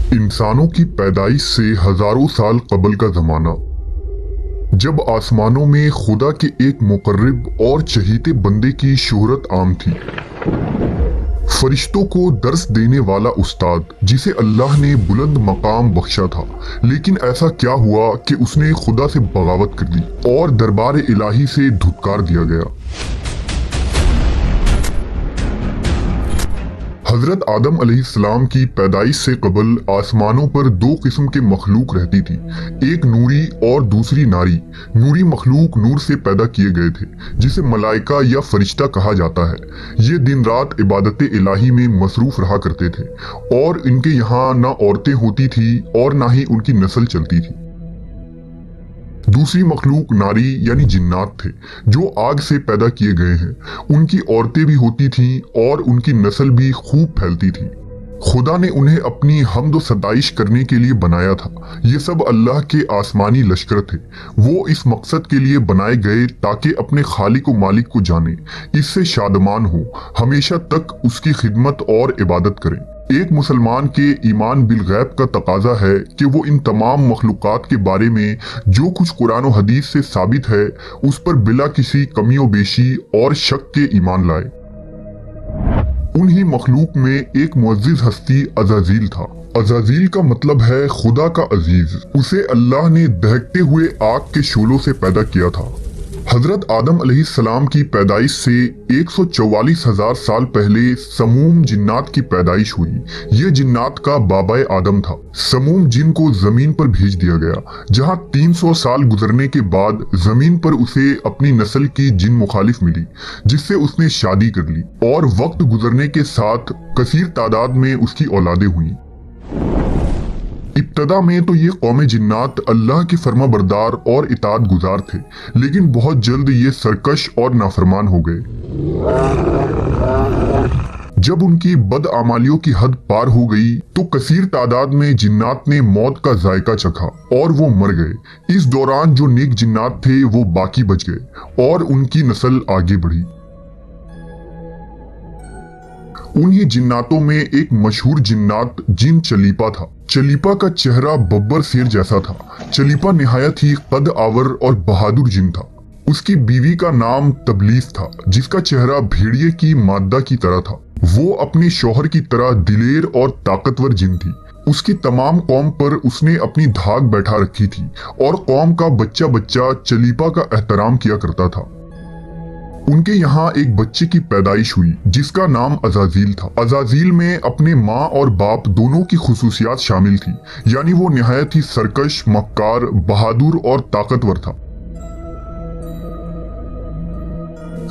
इंसानों की पैदाइश से हजारों साल कबल का जमाना, जब आसमानों में खुदा के एक मुकर्रब और चहीते बंदे की शोहरत आम थी। फरिश्तों को दर्स देने वाला उस्ताद, जिसे अल्लाह ने बुलंद मकाम बख्शा था। लेकिन ऐसा क्या हुआ कि उसने खुदा से बगावत कर दी और दरबार इलाही से धुतकार दिया गया। हजरत आदम अलैहिस्सलाम की पैदाइश से कबल आसमानों पर दो किस्म के मखलूक रहती थी, एक नूरी और दूसरी नारी। नूरी मखलूक नूर से पैदा किए गए थे, जिसे मलाइका या फरिश्ता कहा जाता है। ये दिन रात इबादत इलाही में मसरूफ रहा करते थे और इनके यहाँ ना औरतें होती थी और ना ही उनकी नस्ल चलती थी। दूसरी मखलूक नारी यानी जिन्नात थे, जो आग से पैदा किए गए हैं। उनकी औरतें भी होती थीं और उनकी नस्ल भी खूब फैलती थी। खुदा ने उन्हें अपनी हम्द व सताइश करने के लिए बनाया था। ये सब अल्लाह के आसमानी लश्कर थे। वो इस मकसद के लिए बनाए गए ताकि अपने खालिक व मालिक को जाने, इससे शादमान हो, हमेशा तक उसकी खिदमत और इबादत करें। एक मुसलमान के ईमान बिल गैब का तकाजा है कि वो इन तमाम मखलूक़ात के बारे में जो कुछ कुरान और हदीस से साबित है, उस पर बिला किसी कमी व बेशी और शक के ईमान लाए। उन्हीं मखलूक में एक मुअज़्ज़िज़ हस्ती अज़ाज़ील था। अज़ाज़ील का मतलब है खुदा का अजीज। उसे अल्लाह ने दहकते हुए आग के शोलों से पैदा किया था। हजरत आदम अलैहिस्सलाम की पैदाइश से 144,000 साल पहले समूम जिन्नात की पैदाइश हुई। ये जिन्नात का बाबाए आदम था। समूम जिन को जमीन पर भेज दिया गया, जहां 300 साल गुजरने के बाद जमीन पर उसे अपनी नस्ल की जिन मुखालिफ मिली, जिससे उसने शादी कर ली और वक्त गुजरने के साथ कसीर तादाद में उसकी औलादें हुई। इब्तदा में तो ये कौम जिन्नात अल्लाह के फर्मा बरदार और इताअत गुजार थे, लेकिन बहुत जल्द ये सरकश और नाफरमान हो गए। जब उनकी बदआमालियों की हद पार हो गई तो कसीर तादाद में जिन्नात ने मौत का जायका चखा और वो मर गए। इस दौरान जो नेक जिन्नात थे वो बाकी बच गए और उनकी नस्ल आगे बढ़ी। उन्हीं जिन्नातों में एक मशहूर जिन्नात जिन चलीपा था। चलीपा का चेहरा बब्बर शेर जैसा था। चलीपा निहायत ही कद आवर और बहादुर जिन था। उसकी बीवी का नाम तबलीस था, जिसका चेहरा भेड़िए की मादा की तरह था। वो अपने शौहर की तरह दिलेर और ताकतवर जिन थी। उसकी तमाम कौम पर उसने अपनी धाक बैठा रखी थी और कौम का बच्चा बच्चा चलीपा का एहतराम किया करता था। उनके यहाँ एक बच्चे की पैदाइश हुई जिसका नाम अज़ाज़ील था। अज़ाज़ील में अपने माँ और बाप दोनों की खुसूसियात शामिल थी, यानी वो निहायत ही सरकश, मक्कार, बहादुर और ताकतवर था।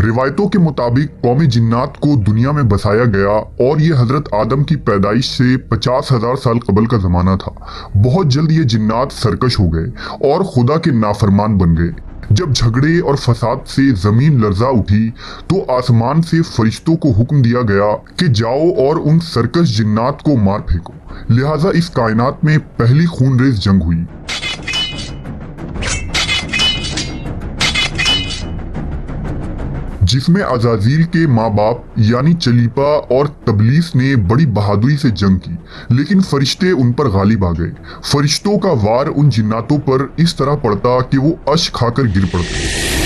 रिवायतों के मुताबिक कौम जिन्नात को दुनिया में बसाया गया और ये हजरत आदम की पैदाइश से 50,000 साल कबल का जमाना था। बहुत जल्द ये जिन्नात सरकश हो गए और खुदा के नाफरमान बन गए। जब झगड़े और फसाद से जमीन लर्जा उठी तो आसमान से फरिश्तों को हुक्म दिया गया कि जाओ और उन सरकश जिन्नात को मार फेंको। लिहाजा इस कायनात में पहली खूनरेज जंग हुई। जिसमें अज़ाज़ील के माँ बाप यानी चलीपा और तबलीस ने बड़ी बहादुरी से जंग की, लेकिन फरिश्ते उन पर गालिब आ गए। फरिश्तों का वार उन जिन्नातों पर इस तरह पड़ता कि वो अश खाकर गिर पड़ते।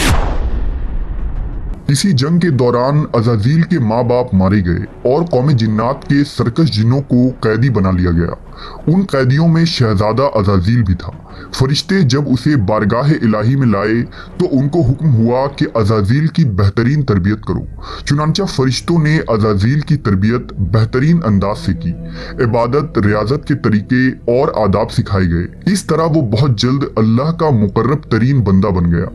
इसी जंग के दौरान अज़ाज़ील के माँ बाप मारे गए और कौम जिन्नात के सरकश जिन्नों को कैदी बना लिया गया। उन कैदियों में शहजादा अज़ाज़ील भी था। फरिश्ते जब उसे बारगाह इलाही में लाए तो उनको हुक्म हुआ कि अज़ाज़ील की बेहतरीन तरबियत करो। चुनांचा फरिश्तों ने अज़ाज़ील की तरबियत बेहतरीन अंदाज से की। इबादत, रियाजत के तरीके और आदाब सिखाए गए। इस तरह वो बहुत जल्द अल्लाह का मुकर्रब तरीन बंदा बन गया।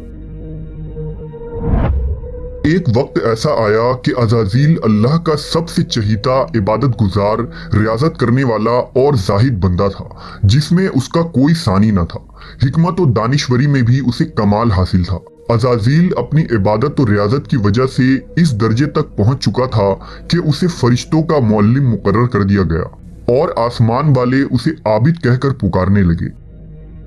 एक वक्त ऐसा आया कि अज़ाज़ील अल्लाह का सबसे चहीता, इबादत गुजार, रियाजत करने वाला और जाहिद बंदा था, जिसमें उसका कोई सानी न था। हिकमत और दानिशवरी में भी उसे कमाल हासिल था। अज़ाज़ील अपनी इबादत और रियाजत की वजह से इस दर्जे तक पहुंच चुका था कि उसे फरिश्तों का मुअल्लिम मुकर्रर कर दिया गया और आसमान वाले उसे आबिद कहकर पुकारने लगे।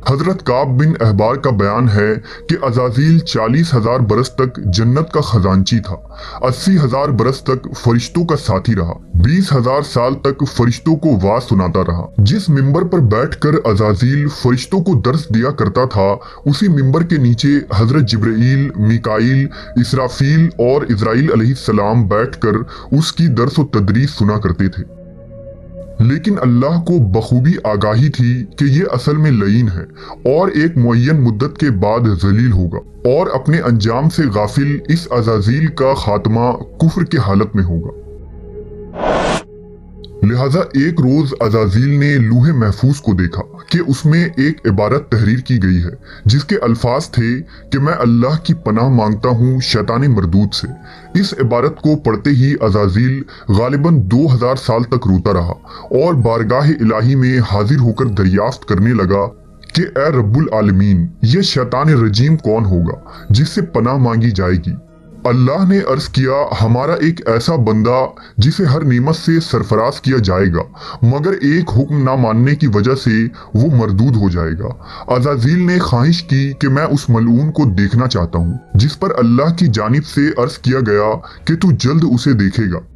हजरत काब बिन अहबार का बयान है कि अज़ाज़ील 40,000 बरस तक जन्नत का खजांची था, 80,000 बरस तक फरिश्तों का साथी रहा, 20,000 साल तक फरिश्तों को वाज सुनाता रहा। जिस मिंबर पर बैठकर अज़ाज़ील फरिश्तों को दर्स दिया करता था, उसी मिंबर के नीचे हजरत जिब्राईल, मीकाईल, इसराफील और इज़राइल अलैहिस्सलाम बैठकर उसकी दर्स व तदरीस सुना करते थे। लेकिन अल्लाह को बखूबी आगाही थी कि ये असल में लईन है और एक मुअय्यन मुद्दत के बाद जलील होगा और अपने अंजाम से गाफिल इस अज़ाज़ील का खात्मा कुफ्र के हालत में होगा। लिहाजा एक रोज अज़ाज़ील ने लूहे महफूज को देखा कि उसमें एक इबारत तहरीर की गई है जिसके अल्फाज थे कि मैं अल्लाह की पनाह मांगता हूँ शैतान मरदूद से। इस इबारत को पढ़ते ही अज़ाज़ील गालिबन 2000 साल तक रोता रहा और बारगाह इलाही में हाजिर होकर दरियाफ्त करने लगा कि ए रब्बुल आलमीन, ये शैतान रजीम कौन होगा जिससे पनाह मांगी जाएगी। अल्लाह ने अर्ज किया, हमारा एक ऐसा बंदा जिसे हर नेमत से सरफराज किया जाएगा मगर एक हुक्म ना मानने की वजह से वो मरदूद हो जाएगा। अज़ाज़ील ने ख्वाहिश की कि मैं उस मलऊन को देखना चाहता हूँ, जिस पर अल्लाह की जानिब से अर्ज किया गया कि तू जल्द उसे देखेगा।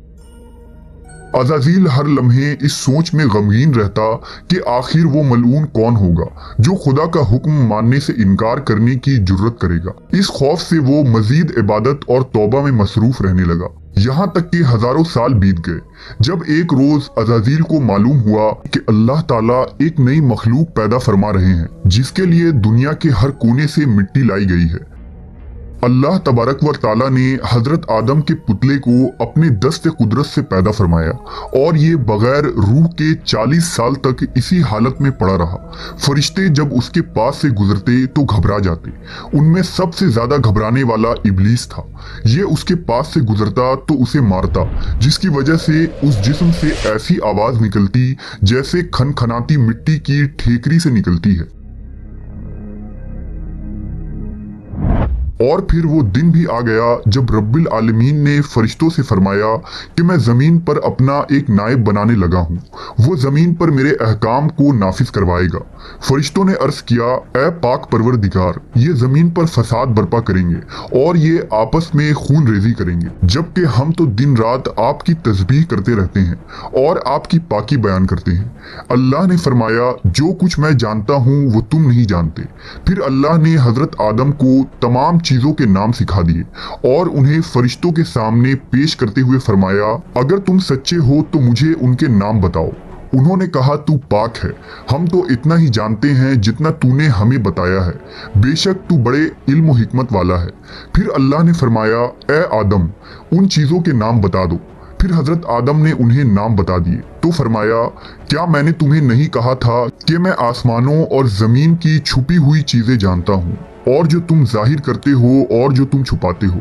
अज़ाज़ील हर लम्हे इस सोच में गमगीन रहता कि आखिर वो मलऊन कौन होगा जो खुदा का हुक्म मानने से इनकार करने की जुर्रत करेगा। इस खौफ से वो मजीद इबादत और तौबा में मसरूफ रहने लगा, यहाँ तक कि हजारों साल बीत गए जब एक रोज अज़ाज़ील को मालूम हुआ कि अल्लाह ताला एक नई मखलूक पैदा फरमा रहे हैं जिसके लिए दुनिया के हर कोने से मिट्टी लाई गई है। अल्लाह तबारक व ताला ने हजरत आदम के पुतले को अपने दस्त कुदरत से पैदा फरमाया और ये बगैर रूह के 40 साल तक इसी हालत में पड़ा रहा। फरिश्ते जब उसके पास से गुजरते तो घबरा जाते। उनमें सबसे ज्यादा घबराने वाला इब्लीस था। ये उसके पास से गुजरता तो उसे मारता, जिसकी वजह से उस जिस्म से ऐसी आवाज निकलती जैसे खनखनाती मिट्टी की ठेकरी से निकलती है। और फिर वो दिन भी आ गया जब रब्बिल आलमीन ने फरिश्तों से फरमाया कि मैं जमीन पर अपना एक नायब बनाने लगा हूँ, वो जमीन पर मेरे अहकाम को नाफिज करवाएगा। फरिश्तों ने अर्ज किया, ए पाक परवरदिगार, ये जमीन पर फसाद बर्पा करेंगे और ये आपस में खून रेजी करेंगे, जबकि हम तो दिन रात आपकी तस्बीह करते रहते हैं और आपकी पाकी बयान करते हैं। अल्लाह ने फरमाया, जो कुछ मैं जानता हूँ वो तुम नहीं जानते। फिर अल्लाह ने हजरत आदम को तमाम चीजों के नाम सिखा दिए और उन्हें फरिश्तों के सामने पेश करते हुए फरमाया, अगर तुम सच्चे हो तो मुझे उनके नाम बताओ। उन्होंने कहा, तू पाक है, हम तो इतना ही जानते हैं जितना तूने हमें बताया है, बेशक तू बड़े इल्म व हिकमत वाला है। फिर अल्लाह ने फरमाया, ए आदम, उन चीजों के नाम बता दो। फिर हजरत आदम ने उन्हें नाम बता दिए तो फरमाया, क्या मैंने तुम्हें नहीं कहा था कि मैं आसमानों और जमीन की छुपी हुई चीजें जानता हूँ, और जो तुम जाहिर करते हो और जो तुम छुपाते हो।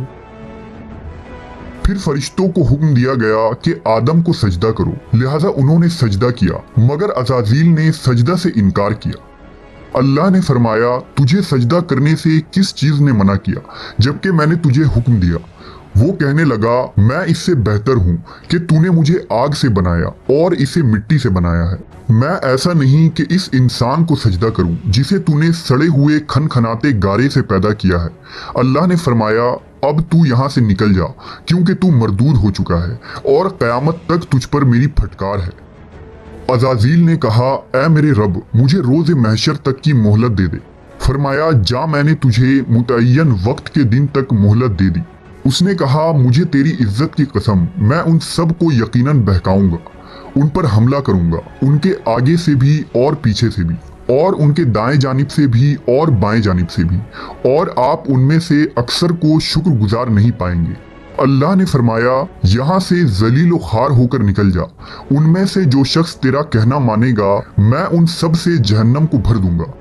फिर फरिश्तों को हुक्म दिया गया कि आदम को सजदा करो, लिहाजा उन्होंने सजदा किया, मगर अज़ाज़ील ने सजदा से इनकार किया। अल्लाह ने फरमाया, तुझे सजदा करने से किस चीज ने मना किया जबकि मैंने तुझे हुक्म दिया? वो कहने लगा, मैं इससे बेहतर हूँ कि तूने मुझे आग से बनाया और इसे मिट्टी से बनाया है। मैं ऐसा नहीं कि इस इंसान को सजदा करूं जिसे तूने सड़े हुए खनखनाते गारे से पैदा किया है। अल्लाह ने फरमाया, अब तू यहाँ से निकल जा, क्योंकि तू मरदूद हो चुका है और क़यामत तक तुझ पर मेरी फटकार है। अज़ाज़ील ने कहा, ऐ मेरे रब, मुझे रोज़े महशर तक की मोहलत दे दे। फरमाया, जा, मैंने तुझे मुतय्यन वक्त के दिन तक मोहलत दे दी। उसने कहा, मुझे तेरी इज्जत की कसम, मैं उन सब को यकीनन बहकाऊंगा, उन पर हमला करूंगा, उनके आगे से भी और पीछे से भी, और उनके दाएं जानिब से भी और बाएं जानिब से भी, और आप उनमें से अक्सर को शुक्रगुजार नहीं पाएंगे। अल्लाह ने फरमाया, यहाँ से जलील व खार होकर निकल जा। उनमें से जो शख्स तेरा कहना मानेगा, मैं उन सब से जहन्नम को भर दूंगा।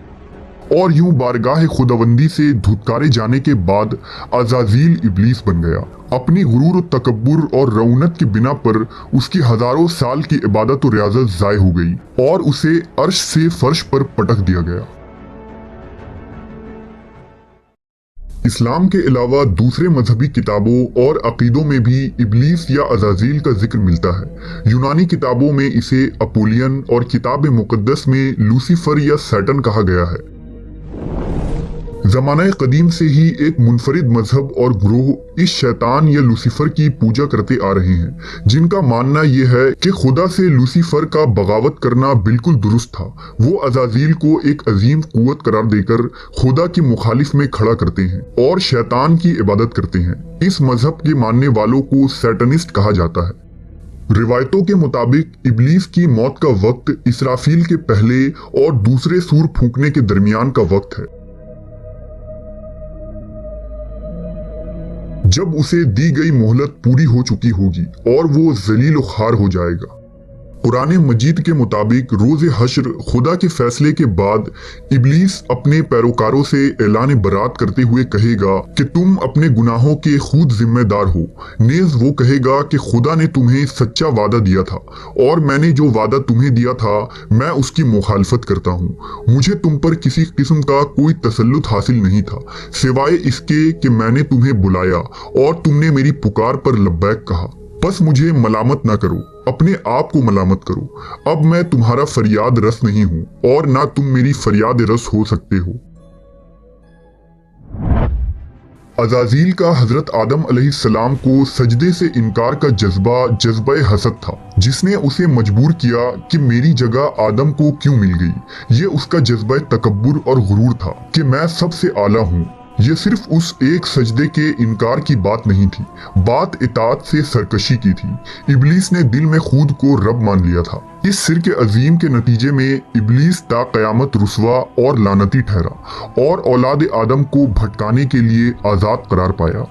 और यूं बारगाह खुदावंदी से धुतकारे जाने के बाद अज़ाज़ील इब्लीस बन गया। अपनी गुरूर तकब्बुर और रौनक की बिना पर उसकी हजारों साल की इबादत और रियाजत ज़ाय हो गई और उसे अर्श से फर्श पर पटक दिया गया। इस्लाम के अलावा दूसरे मजहबी किताबों और अकीदों में भी इब्लीस या अज़ाज़ील का जिक्र मिलता है। यूनानी किताबों में इसे अपोलियन और किताब मुक़द्दस में लूसीफर या सैटन कहा गया है। ज़माने कदीम से ही एक मुनफरिद मजहब और ग्रोह इस शैतान या लूसीफर की पूजा करते आ रहे हैं, जिनका मानना यह है कि खुदा से लूसीफर का बगावत करना बिल्कुल दुरुस्त था। वो अज़ाज़ील को एक अजीम कुव्वत करार देकर खुदा की मुखालिफ में खड़ा करते हैं और शैतान की इबादत करते हैं। इस मजहब के मानने वालों को सैटनिस्ट कहा जाता है। रिवायतों के मुताबिक इब्लीस की मौत का वक्त इसराफील के पहले और दूसरे सूर फूंकने के दरमियान का वक्त है, जब उसे दी गई मोहलत पूरी हो चुकी होगी और वो जलील व खार हो जाएगा। कुरान मजीद के मुताबिक रोज़े हश्र खुदा के फैसले के बाद इब्लीस अपने पैरोकारों से ऐलान बरात करते हुए कहेगा कि तुम अपने गुनाहों के खुद जिम्मेदार हो। नेज़ वो कहेगा कि खुदा ने तुम्हें सच्चा वादा दिया था और मैंने जो वादा तुम्हें दिया था मैं उसकी मुखालफत करता हूँ। मुझे तुम पर किसी किस्म का कोई तसल्लुत हासिल नहीं था सिवाय इसके कि मैंने तुम्हें बुलाया और तुमने मेरी पुकार पर लब्बैक कहा। बस मुझे मलामत ना करो, अपने आप को मलामत करो। अब मैं तुम्हारा फरियाद रस नहीं हूं और ना तुम मेरी फरियाद रस हो सकते हो। अज़ाज़ील का हजरत आदम अलैहिस्सलाम को सजदे से इनकार का जज्बा हसद था, जिसने उसे मजबूर किया कि मेरी जगह आदम को क्यों मिल गई। ये उसका जज्बा तकब्बुर और गुरूर था कि मैं सबसे आला हूँ। ये सिर्फ उस एक सजदे के इनकार की बात नहीं थी, बात इताअत से सरकशी की थी। इब्लीस ने दिल में खुद को रब मान लिया था। इस शिर्क अजीम के नतीजे में इब्लीस ता क़यामत रुस्वा और लानती ठहरा और औलाद आदम को भटकाने के लिए आज़ाद करार पाया।